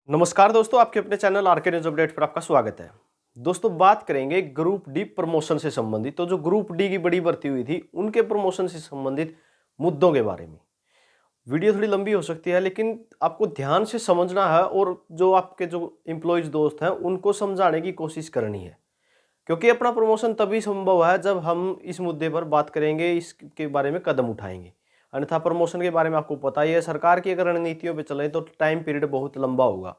नमस्कार दोस्तों, आपके अपने चैनल आरके न्यूज अपडेट पर आपका स्वागत है। दोस्तों, बात करेंगे ग्रुप डी प्रमोशन से संबंधित। तो जो ग्रुप डी की बड़ी भर्ती हुई थी उनके प्रमोशन से संबंधित मुद्दों के बारे में वीडियो थोड़ी लंबी हो सकती है, लेकिन आपको ध्यान से समझना है और जो आपके जो एम्प्लॉयज दोस्त हैं उनको समझाने की कोशिश करनी है, क्योंकि अपना प्रमोशन तभी संभव है जब हम इस मुद्दे पर बात करेंगे, इसके बारे में कदम उठाएंगे। अन्यथा प्रमोशन के बारे में आपको पता ही है, सरकार की अगर रणनीतियों पे चले तो टाइम पीरियड बहुत लंबा होगा।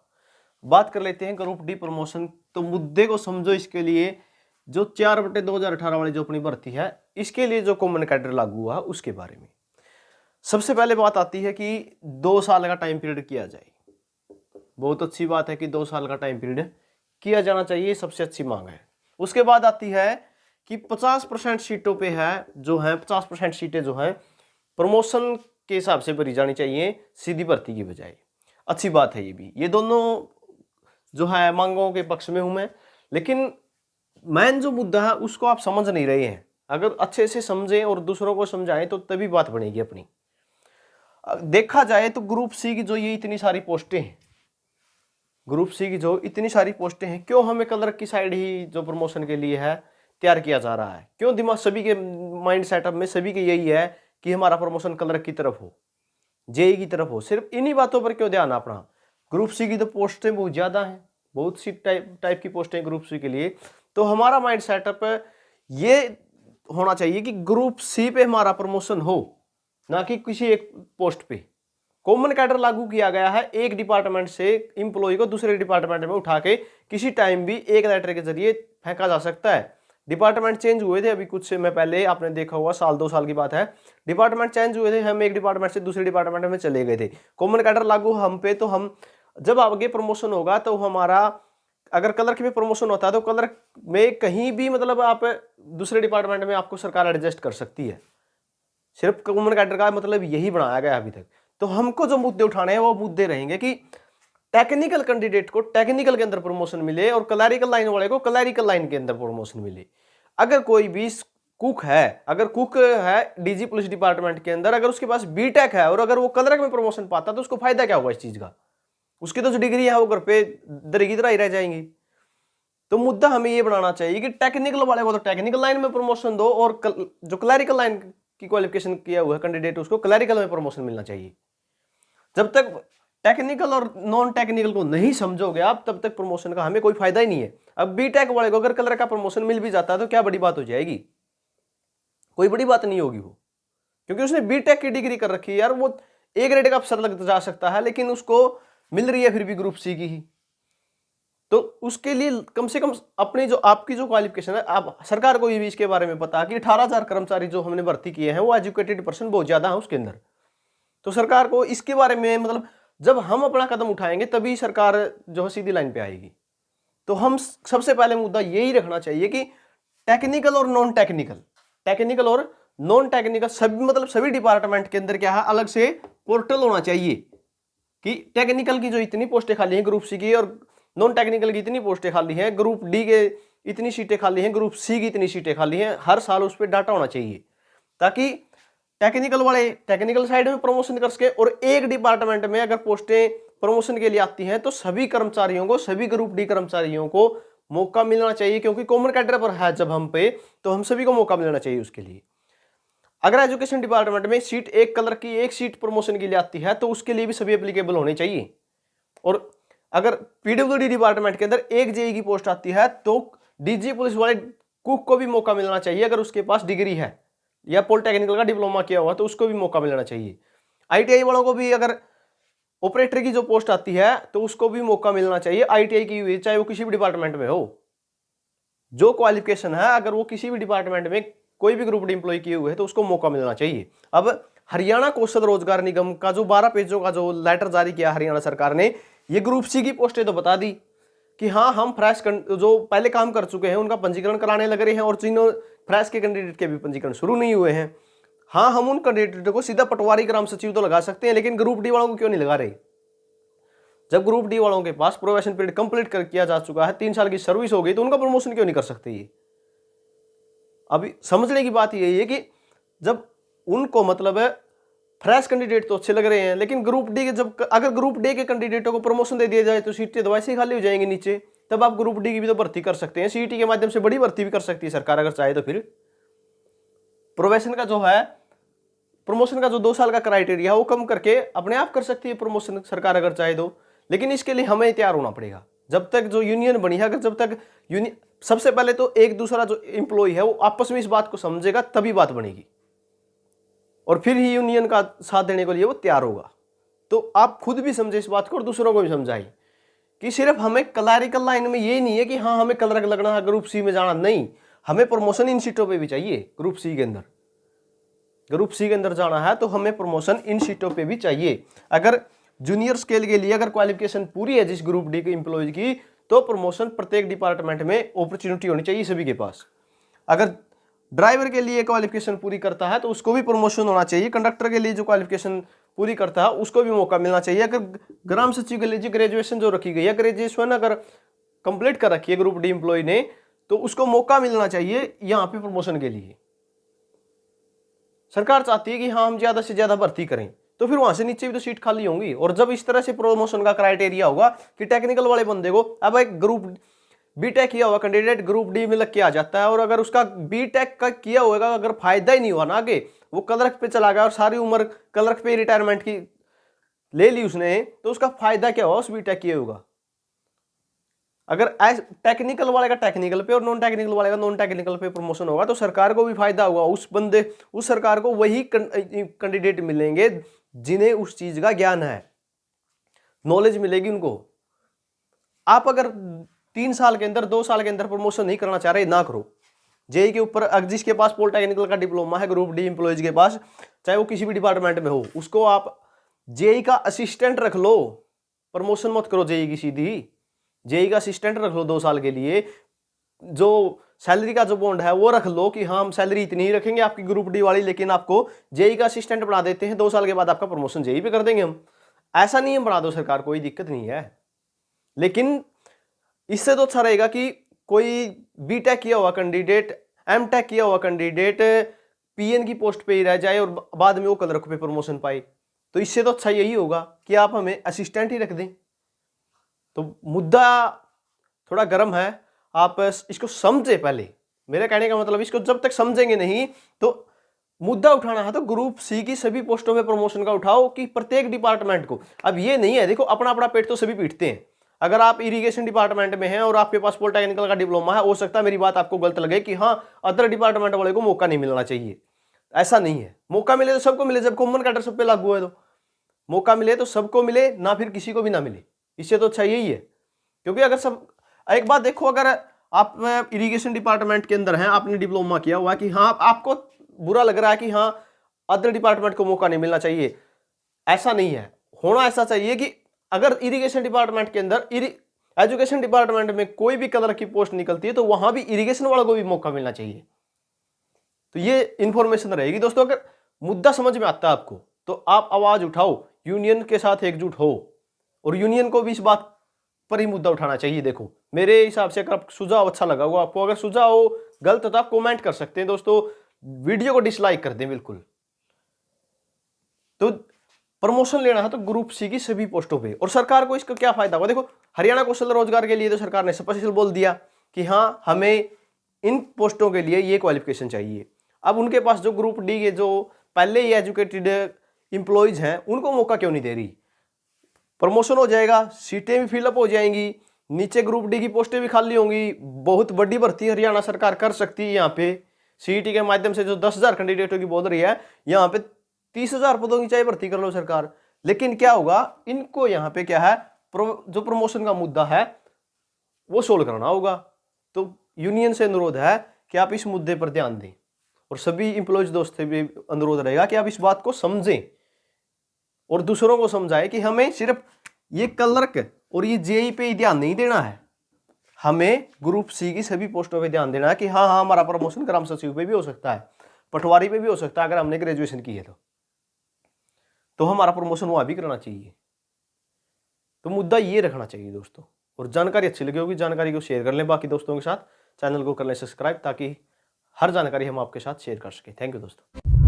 बात कर लेते हैं ग्रुप डी प्रमोशन। तो मुद्दे को समझो, इसके लिए जो 4/2018 वाली जो अपनी भर्ती है, इसके लिए जो कॉमन कैडर लागू हुआ उसके बारे में सबसे पहले बात आती है कि 2 साल का टाइम पीरियड किया जाए। बहुत अच्छी बात है कि 2 साल का टाइम पीरियड किया जाना चाहिए, सबसे अच्छी मांग है। उसके बाद आती है कि 50% सीटों पे है जो है 50% सीटें जो है प्रमोशन के हिसाब से भरी जानी चाहिए, सीधी भर्ती की बजाय। अच्छी बात है ये भी। ये दोनों जो है मांगों के पक्ष में हूं मैं, लेकिन मेन जो मुद्दा है उसको आप समझ नहीं रहे हैं। अगर अच्छे से समझें और दूसरों को समझाएं तो तभी बात बनेगी अपनी। देखा जाए तो ग्रुप सी की जो ये इतनी सारी पोस्टें हैं, ग्रुप सी की जो इतनी सारी पोस्टें हैं, क्यों हमें कलर की साइड ही जो प्रमोशन के लिए है तैयार किया जा रहा है? क्यों दिमाग सभी के माइंड सेटअप में सभी के यही है कि हमारा प्रमोशन कलर की तरफ हो, जेई की तरफ हो? सिर्फ इन्हीं बातों पर क्यों ध्यान अपना? ग्रुप सी की तो पोस्टें बहुत ज्यादा हैं, बहुत सी टाइप की पोस्टें ग्रुप सी के लिए। तो हमारा माइंड सेटअप ये होना चाहिए कि ग्रुप सी पे हमारा प्रमोशन हो, ना कि किसी एक पोस्ट पे। कॉमन कैडर लागू किया गया है, एक डिपार्टमेंट से इंप्लॉय को दूसरे डिपार्टमेंट में उठा के किसी टाइम भी एक लेटर के जरिए फेंका जा सकता है। डिपार्टमेंट चेंज हुए थे अभी कुछ समय पहले, आपने देखा होगा, 1-2 साल की बात है। डिपार्टमेंट चेंज हुए थे, हम एक डिपार्टमेंट से दूसरे डिपार्टमेंट में चले गए थे। कॉमन कैडर लागू हम पे, तो हम जब आगे प्रमोशन होगा तो हमारा अगर कलर के भी प्रमोशन होता है तो कलर में कहीं भी मतलब आप दूसरे डिपार्टमेंट में आपको सरकार एडजस्ट कर सकती है। सिर्फ कॉमन कैडर का मतलब यही बनाया गया अभी तक। तो हमको जो मुद्दे उठाने हैं वो मुद्दे रहेंगे कि टेक्निकल कैंडिडेट को टेक्निकल के अंदर प्रमोशन मिले और क्लैरिकल लाइन वाले को क्लैरिकल लाइन के अंदर प्रमोशन मिले। अगर कोई भी कुक है, अगर कुक है डीजी पुलिस डिपार्टमेंट के अंदर, अगर उसके पास बीटेक है और अगर वो क्लर्क में प्रमोशन पाता तो उसको फायदा क्या होगा इस चीज का? उसकी तो जो डिग्री है वो घर पे दरगी तरह ही रह जाएंगी। तो मुद्दा हमें ये बनाना चाहिए कि टेक्निकल वाले को तो टेक्निकल लाइन में प्रमोशन दो और जो क्लैरिकल लाइन की क्वालिफिकेशन किया हुआ है कैंडिडेट उसको क्लैरिकल में प्रमोशन मिलना चाहिए। जब तक टेक्निकल और नॉन टेक्निकल को नहीं समझोगे आप, तब तक प्रमोशन का हमें कोई फायदा ही नहीं है। अब बीटेक वाले को अगर कलर का प्रमोशन मिल भी जाता है तो क्या बड़ी बात हो जाएगी? कोई बड़ी बात नहीं होगी वो, क्योंकि उसने बीटेक की डिग्री कर रखी है यार। वो ए ग्रेड का अफसर लग जा सकता है, लेकिन उसको मिल रही है फिर भी ग्रुप सी की ही। तो उसके लिए कम से कम अपनी जो आपकी जो क्वालिफिकेशन है, आप सरकार को भी इसके बारे में पता कि 18,000 कर्मचारी जो हमने भर्ती किए हैं वो एजुकेटेड पर्सन बहुत ज्यादा है उसके अंदर। तो सरकार को इसके बारे में मतलब जब हम अपना कदम उठाएंगे तभी सरकार जो है सीधी लाइन पे आएगी। तो हम सबसे पहले मुद्दा यही रखना चाहिए कि टेक्निकल और नॉन टेक्निकल, टेक्निकल और नॉन टेक्निकल सभी मतलब सभी डिपार्टमेंट के अंदर क्या है, अलग से पोर्टल होना चाहिए कि टेक्निकल की जो इतनी पोस्टें खाली हैं ग्रुप सी की और नॉन टेक्निकल की इतनी पोस्टें खाली हैं, ग्रुप डी के इतनी सीटें खाली हैं, ग्रुप सी की इतनी सीटें खाली हैं, हर साल उस पर डाटा होना चाहिए ताकि टेक्निकल वाले टेक्निकल साइड में प्रमोशन कर सके। और एक डिपार्टमेंट में अगर पोस्टें प्रमोशन के लिए आती हैं तो सभी कर्मचारियों को, सभी ग्रुप डी कर्मचारियों को मौका मिलना चाहिए, क्योंकि कॉमन कैडर पर है जब हम पे, तो हम सभी को मौका मिलना चाहिए उसके लिए। अगर एजुकेशन डिपार्टमेंट में सीट एक कलर की एक सीट प्रमोशन के लिए आती है तो उसके लिए भी सभी एप्लीकेबल होने चाहिए। और अगर पीडब्ल्यूडी डिपार्टमेंट के अंदर एक जेई की पोस्ट आती है तो डीजी पुलिस वाले कुक को भी मौका मिलना चाहिए, अगर उसके पास डिग्री है या पॉलिटेक्निकल का डिप्लोमा किया हुआ तो उसको भी मौका मिलना चाहिए। आईटीआई वालों को भी अगर ऑपरेटर की जो पोस्ट आती है तो उसको भी मौका मिलना चाहिए, आईटीआई की हुई चाहे वो किसी भी डिपार्टमेंट में हो। जो क्वालिफिकेशन है अगर वो किसी भी डिपार्टमेंट में कोई भी ग्रुप डी एम्प्लॉय किए हुए है तो उसको मौका मिलना चाहिए। अब हरियाणा कौशल रोजगार निगम का जो 12 पेजों का जो लेटर जारी किया हरियाणा सरकार ने, ये ग्रुप सी की पोस्टें तो बता दी कि हाँ हम फ्रेश जो पहले काम कर चुके हैं उनका पंजीकरण कराने लग रहे हैं और जिन्होंने फ्रेश के कैंडिडेट के भी पंजीकरण शुरू नहीं हुए हैं। हाँ, हम उन कैंडिडेट को सीधा पटवारी ग्राम सचिव तो लगा सकते हैं, लेकिन ग्रुप डी वालों को क्यों नहीं लगा रहे? जब ग्रुप डी वालों के पास प्रोबेशन पीरियड कंप्लीट कर किया जा चुका है, 3 साल की सर्विस हो गई, तो उनका प्रमोशन क्यों नहीं कर सकते? ये अभी समझने की बात यही है कि जब उनको मतलब है फ्रेश कैंडिडेट तो अच्छे लग रहे हैं, लेकिन ग्रुप डी के जब अगर ग्रुप डी के कैंडिडेटों को प्रमोशन दे दिया जाए तो सीटें तो वैसे ही खाली हो जाएंगी नीचे, तब आप ग्रुप डी की भी तो भर्ती कर सकते हैं। सीईटी के माध्यम से बड़ी भर्ती भी कर सकती है सरकार अगर चाहे तो। फिर प्रोबेशन का जो है, प्रमोशन का जो 2 साल का क्राइटेरिया है वो कम करके अपने आप कर सकती है प्रमोशन सरकार अगर चाहे तो। लेकिन इसके लिए हमें तैयार होना पड़ेगा। जब तक जो यूनियन बनी है, अगर जब तक यूनियन, सबसे पहले तो एक दूसरा जो एम्प्लॉय है वो आपस में इस बात को समझेगा तभी बात बनेगी, और फिर ही यूनियन का साथ देने के लिए वो तैयार होगा। तो आप खुद भी समझे इस बात को और दूसरों को भी समझाइए कि सिर्फ हमें क्लैरिकल लाइन में ये नहीं है कि हाँ हमें क्लर्क लगना है, ग्रुप सी में जाना, नहीं, हमें प्रमोशन इन सीटों पे भी चाहिए। ग्रुप सी के अंदर, ग्रुप सी के अंदर जाना है तो हमें प्रमोशन इन सीटों पे भी चाहिए। अगर जूनियर स्केल के लिए अगर क्वालिफिकेशन पूरी है जिस ग्रुप डी के एम्प्लॉय की, तो प्रमोशन प्रत्येक डिपार्टमेंट में अपॉर्चुनिटी होनी चाहिए सभी के पास। अगर ड्राइवर के लिए क्वालिफिकेशन पूरी करता है तो उसको भी प्रमोशन होना चाहिए। कंडक्टर के लिए जो क्वालिफिकेशन पूरी करता है उसको भी मौका मिलना चाहिए। अगर ग्राम सचिव के लिए ग्रेजुएशन जो रखी गई है, ग्रेजुएशन अगर कंप्लीट कर रखी है ग्रुप डी एम्प्लॉय ने, तो उसको मौका मिलना चाहिए यहाँ पे प्रमोशन के लिए। सरकार चाहती है कि हाँ हम ज्यादा से ज्यादा भर्ती करें, तो फिर वहां से नीचे भी तो सीट खाली होंगी। और जब इस तरह से प्रमोशन का क्राइटेरिया होगा कि टेक्निकल वाले बंदे को, अब एक ग्रुप बीटेक किया हुआ कैंडिडेट ग्रुप डी में लग के आ जाता है, और अगर उसका बीटेक का किया होगा अगर फायदा ही नहीं हुआ ना आगे, वो क्लर्क पे चला गया और सारी उम्र क्लर्क पे रिटायरमेंट की ले ली उसने, तो उसका फायदा क्या हुआ उस बीटेक किए होगा। अगर टेक्निकल वाले का टेक्निकल पे और नॉन टेक्निकल वाले का नॉन टेक्निकल पे प्रमोशन होगा तो सरकार को भी फायदा होगा। उस सरकार को वही कैंडिडेट मिलेंगे जिन्हें उस चीज का ज्ञान है, नॉलेज मिलेगी उनको। आप अगर 3 साल के अंदर 2 साल के अंदर प्रमोशन नहीं करना चाह रहे, ना करो। जेई के ऊपर जिसके पास पॉलिटेक्निकल का डिप्लोमा है ग्रुप डी एम्प्लॉयज के पास, चाहे वो किसी भी डिपार्टमेंट में हो, उसको आप जेई का असिस्टेंट रख लो, प्रमोशन मत करो जेई की सीधी। जेई का असिस्टेंट रख लो 2 साल के लिए, जो सैलरी का जो बॉन्ड है वो रख लो कि हाँ हम सैलरी इतनी ही रखेंगे आपकी ग्रुप डी वाली, लेकिन आपको जेई का असिस्टेंट बना देते हैं, 2 साल के बाद आपका प्रमोशन जेई पे कर देंगे हम। ऐसा नियम बना दो सरकार, कोई दिक्कत नहीं है। लेकिन इससे तो अच्छा रहेगा कि कोई बीटेक किया हुआ कैंडिडेट, एमटेक किया हुआ कैंडिडेट पीएन की पोस्ट पे ही रह जाए और बाद में वो क्लर्क पे प्रमोशन पाए। तो इससे तो अच्छा यही होगा कि आप हमें असिस्टेंट ही रख दें। तो मुद्दा थोड़ा गर्म है, आप इसको समझे पहले। मेरे कहने का मतलब, इसको जब तक समझेंगे नहीं तो मुद्दा उठाना है तो ग्रुप सी की सभी पोस्टों में प्रमोशन का उठाओ कि प्रत्येक डिपार्टमेंट को। अब ये नहीं है, देखो अपना अपना पेट तो सभी पीटते हैं। अगर आप इरिगेशन डिपार्टमेंट में हैं और आपके पास पॉलिटेक्निकल का डिप्लोमा है, हो सकता है मेरी बात आपको गलत लगे कि हाँ अदर डिपार्टमेंट वाले को मौका नहीं मिलना चाहिए। ऐसा नहीं है, मौका मिले तो सबको मिले। जब कॉमन कैडर सब पे लागू है तो मौका मिले तो सबको मिले, ना फिर किसी को भी ना मिले। इससे तो अच्छा यही है। क्योंकि अगर सब, एक बात देखो, अगर आप इरिगेशन डिपार्टमेंट के अंदर हैं, आपने डिप्लोमा किया हुआ कि हाँ आपको बुरा लग रहा है कि हाँ अदर डिपार्टमेंट को मौका नहीं मिलना चाहिए, ऐसा नहीं है। होना ऐसा चाहिए कि अगर इरिगेशन डिपार्टमेंट के अंदर एजुकेशन डिपार्टमेंट में कोई भी कलर की पोस्ट निकलती है तो वहां भी इरिगेशन वालों को भी मौका मिलना चाहिए। तो ये इंफॉर्मेशन रहेगी दोस्तों। अगर मुद्दा समझ में आता है आपको तो आप आवाज उठाओ, यूनियन के साथ एकजुट हो, और यूनियन को भी इस बात पर ही मुद्दा उठाना चाहिए। देखो मेरे हिसाब से अगर सुझाव अच्छा लगा हो आपको, अगर सुझाव गलत तो आप कमेंट कर सकते हैं दोस्तों, वीडियो को डिसलाइक कर दें बिल्कुल। तो प्रमोशन लेना है तो ग्रुप सी की सभी पोस्टों पे, और सरकार को इसका क्या फायदा होगा। देखो हरियाणा कौशल रोजगार के लिए तो सरकार ने स्पष्ट बोल दिया कि हाँ हमें इन पोस्टों के लिए ये क्वालिफिकेशन चाहिए। अब उनके पास जो ग्रुप डी के जो पहले ही एजुकेटेड एम्प्लॉयज हैं उनको मौका क्यों नहीं दे रही। प्रमोशन हो जाएगा, सीटें भी फिलअप हो जाएंगी, नीचे ग्रुप डी की पोस्टें भी खाली होंगी। बहुत बड़ी भर्ती हरियाणा सरकार कर सकती है। यहाँ पे सीईटी के माध्यम से जो 10,000 कैंडिडेटों की बोल रही है, यहाँ पे 30,000 पदों की चाहे भर्ती कर लो सरकार। लेकिन क्या होगा, इनको यहाँ पे क्या है, जो प्रमोशन का मुद्दा है वो सोल्व करना होगा। तो यूनियन से अनुरोध है कि आप इस मुद्दे पर ध्यान दें, और सभी एम्प्लॉयज दोस्त से भी अनुरोध रहेगा कि आप इस बात को समझें और दूसरों को समझाएं कि हमें सिर्फ ये क्लर्क और ये जेई पे ही ध्यान नहीं देना है, हमें ग्रुप सी की सभी पोस्टों पे ध्यान देना है कि हाँ हाँ हमारा प्रमोशन ग्राम सचिव पे भी हो सकता है, पटवारी पे भी हो सकता है। अगर हमने ग्रेजुएशन की है तो हमारा प्रमोशन वहां भी करना चाहिए। तो मुद्दा ये रखना चाहिए दोस्तों। और जानकारी अच्छी लगी होगी, जानकारी को शेयर कर लें बाकी दोस्तों के साथ, चैनल को कर लें सब्सक्राइब, ताकि हर जानकारी हम आपके साथ शेयर कर सकें। थैंक यू दोस्तों।